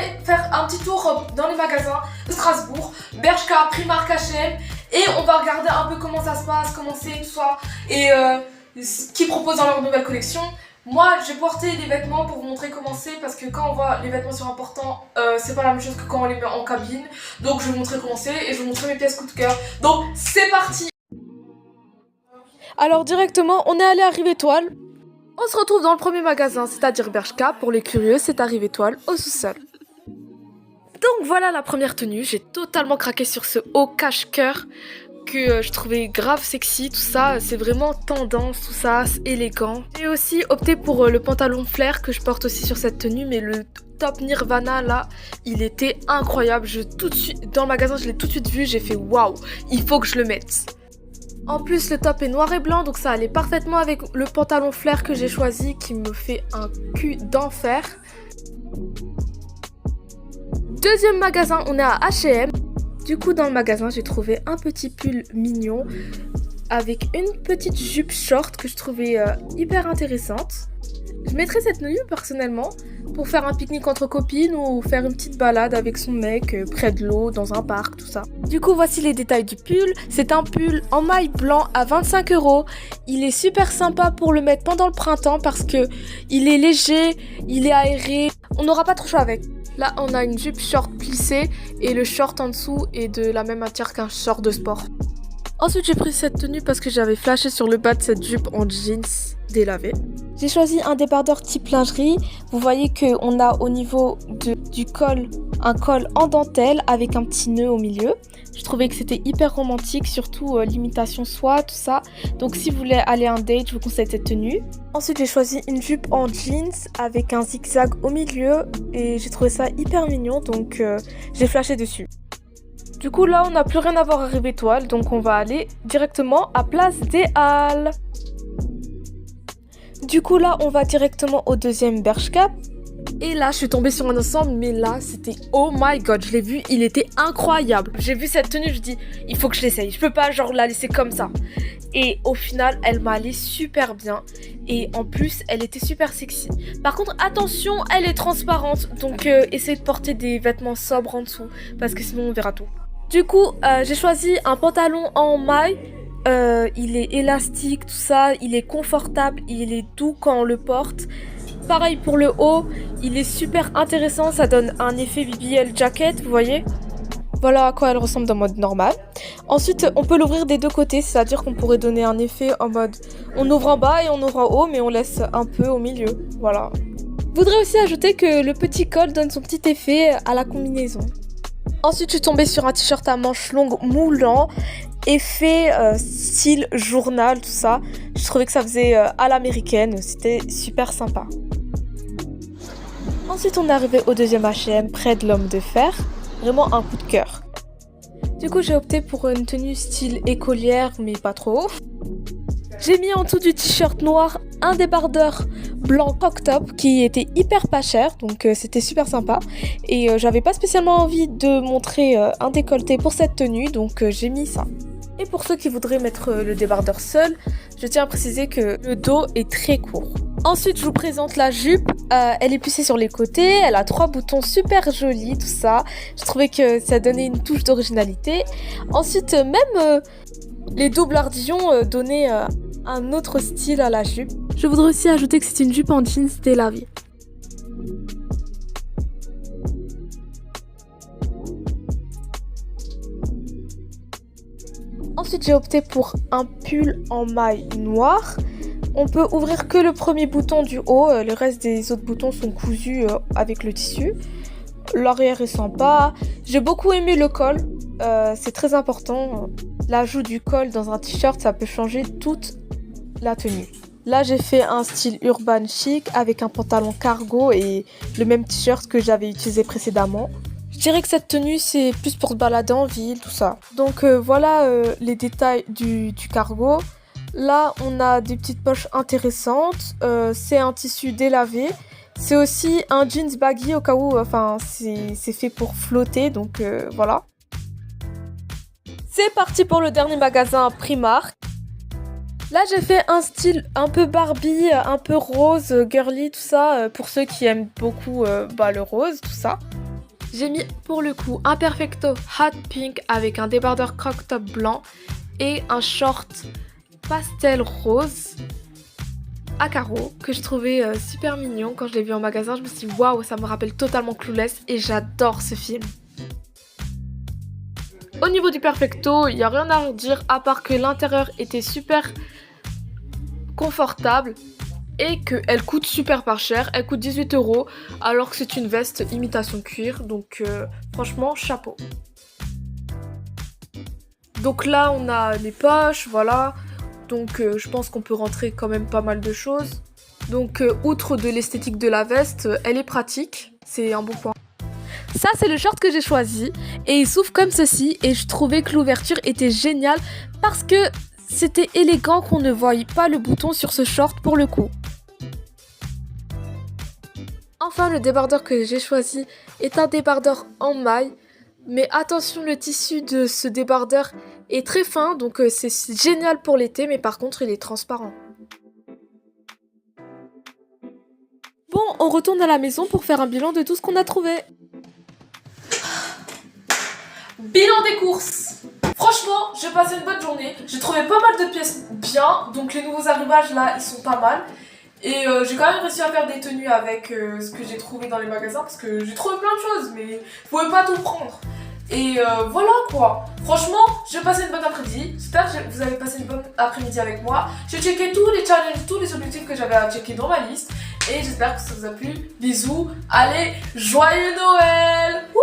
aller faire un petit tour dans les magasins de Strasbourg, Bershka, Primark, H&M, et on va regarder un peu comment ça se passe, comment c'est, tout ça, et ce qu'ils proposent dans leur nouvelle collection. Moi, j'ai porté des vêtements pour vous montrer comment c'est, parce que quand on voit les vêtements sur un portant, c'est pas la même chose que quand on les met en cabine. Donc je vais vous montrer comment c'est et je vais vous montrer mes pièces coup de cœur. Donc c'est parti. Alors directement, on est allé à Rive-Étoile. On se retrouve dans le premier magasin, c'est-à-dire Bershka. Pour les curieux, c'est à Rive-Étoile, au sous-sol. Donc voilà la première tenue. J'ai totalement craqué sur ce haut cache-cœur que je trouvais grave sexy, tout ça, c'est vraiment tendance, tout ça, c'est élégant. J'ai aussi opté pour le pantalon flair que je porte aussi sur cette tenue, mais le top Nirvana là, il était incroyable. Tout de suite, dans le magasin, je l'ai tout de suite vu, j'ai fait waouh, il faut que je le mette. En plus, le top est noir et blanc, donc ça allait parfaitement avec le pantalon flair que j'ai choisi, qui me fait un cul d'enfer. Deuxième magasin, on est à H&M. Du coup, dans le magasin, j'ai trouvé un petit pull mignon avec une petite jupe short que je trouvais hyper intéressante. Je mettrais cette tenue personnellement pour faire un pique-nique entre copines ou faire une petite balade avec son mec près de l'eau, dans un parc, tout ça. Du coup, voici les détails du pull. C'est un pull en maille blanc à 25 €. Il est super sympa pour le mettre pendant le printemps parce que il est léger, il est aéré. On n'aura pas trop chaud avec. Là, on a une jupe short plissée et le short en dessous est de la même matière qu'un short de sport. Ensuite, j'ai pris cette tenue parce que j'avais flashé sur le bas de cette jupe en jeans délavé. J'ai choisi un débardeur type lingerie. Vous voyez qu'on a au niveau du col un col en dentelle avec un petit nœud au milieu. Je trouvais que c'était hyper romantique, surtout l'imitation soie, tout ça. Donc si vous voulez aller à un date, je vous conseille cette tenue. Ensuite, j'ai choisi une jupe en jeans avec un zigzag au milieu et j'ai trouvé ça hyper mignon, donc j'ai flashé dessus. Du coup, là, on n'a plus rien à voir à Rive-Étoile, donc on va aller directement à Place des Halles. Du coup, là, on va directement au deuxième Bershka. Et là, je suis tombée sur un ensemble, mais là, c'était oh my god, je l'ai vu, il était incroyable. J'ai vu cette tenue, je dis, il faut que je l'essaye. Je peux pas, genre, la laisser comme ça. Et au final, elle m'a allé super bien. Et en plus, elle était super sexy. Par contre, attention, elle est transparente. Donc, essayez de porter des vêtements sobres en dessous, parce que sinon, on verra tout. Du coup, j'ai choisi un pantalon en maille. Il est élastique, tout ça. Il est confortable, il est doux quand on le porte. Pareil pour le haut, il est super intéressant, ça donne un effet BBL jacket, vous voyez. Voilà à quoi elle ressemble dans mode normal. Ensuite, on peut l'ouvrir des deux côtés, c'est-à-dire qu'on pourrait donner un effet en mode on ouvre en bas et on ouvre en haut, mais on laisse un peu au milieu. Voilà. Je voudrais aussi ajouter que le petit col donne son petit effet à la combinaison. Ensuite, je suis tombée sur un t-shirt à manches longues moulant, effet style journal, tout ça. Je trouvais que ça faisait à l'américaine, c'était super sympa. Ensuite, on est arrivé au deuxième H&M près de l'Homme de Fer. Vraiment un coup de cœur. Du coup, j'ai opté pour une tenue style écolière, mais pas trop. J'ai mis en dessous du t-shirt noir un débardeur blanc croc top qui était hyper pas cher, donc c'était super sympa. Et j'avais pas spécialement envie de montrer un décolleté pour cette tenue, donc j'ai mis ça. Et pour ceux qui voudraient mettre le débardeur seul, je tiens à préciser que le dos est très court. Ensuite, je vous présente la jupe. Elle est plissée sur les côtés, elle a 3 boutons super jolis, tout ça. Je trouvais que ça donnait une touche d'originalité. Ensuite, même les doubles ardillons donnaient un autre style à la jupe. Je voudrais aussi ajouter que c'est une jupe en jeans délavée. Ensuite, j'ai opté pour un pull en maille noire. On peut ouvrir que le premier bouton du haut, le reste des autres boutons sont cousus avec le tissu. L'arrière est sympa. J'ai beaucoup aimé le col, c'est très important. L'ajout du col dans un t-shirt, ça peut changer toute la tenue. Là, j'ai fait un style urban chic avec un pantalon cargo et le même t-shirt que j'avais utilisé précédemment. Je dirais que cette tenue, c'est plus pour se balader en ville, tout ça. Donc voilà les détails du cargo. Là, on a des petites poches intéressantes. C'est un tissu délavé. C'est aussi un jeans baggy au cas où, c'est fait pour flotter, donc voilà. C'est parti pour le dernier magasin Primark. Là, j'ai fait un style un peu Barbie, un peu rose, girly, tout ça, pour ceux qui aiment beaucoup le rose, tout ça. J'ai mis pour le coup un perfecto hot pink avec un débardeur crop top blanc et un short pastel rose à carreaux que je trouvais super mignon. Quand je l'ai vu en magasin, je me suis dit waouh, ça me rappelle totalement Clueless et j'adore ce film. Au niveau du perfecto, il n'y a rien à dire à part que l'intérieur était super confortable et qu'elle coûte super pas cher. Elle coûte 18 € alors que c'est une veste imitation cuir, donc franchement chapeau. Donc là on a les poches, voilà, donc je pense qu'on peut rentrer quand même pas mal de choses. Donc outre de l'esthétique de la veste, elle est pratique, c'est un bon point. Ça c'est le short que j'ai choisi et il s'ouvre comme ceci et je trouvais que l'ouverture était géniale parce que c'était élégant qu'on ne voie pas le bouton sur ce short pour le coup. Enfin le débardeur que j'ai choisi est un débardeur en maille, mais attention le tissu de ce débardeur est très fin donc c'est génial pour l'été, mais par contre il est transparent. Bon, on retourne à la maison pour faire un bilan de tout ce qu'on a trouvé. Bilan des courses. Franchement, j'ai passé une bonne journée. J'ai trouvé pas mal de pièces bien. Donc les nouveaux arrivages là, ils sont pas mal. Et j'ai quand même réussi à faire des tenues avec ce que j'ai trouvé dans les magasins. Parce que j'ai trouvé plein de choses, mais vous pouvez pas tout prendre. Et voilà quoi. Franchement, j'ai passé une bonne après-midi. J'espère que vous avez passé une bonne après-midi avec moi. J'ai checké tous les challenges, tous les objectifs que j'avais à checker dans ma liste. Et j'espère que ça vous a plu. Bisous. Allez, joyeux Noël. Wouh!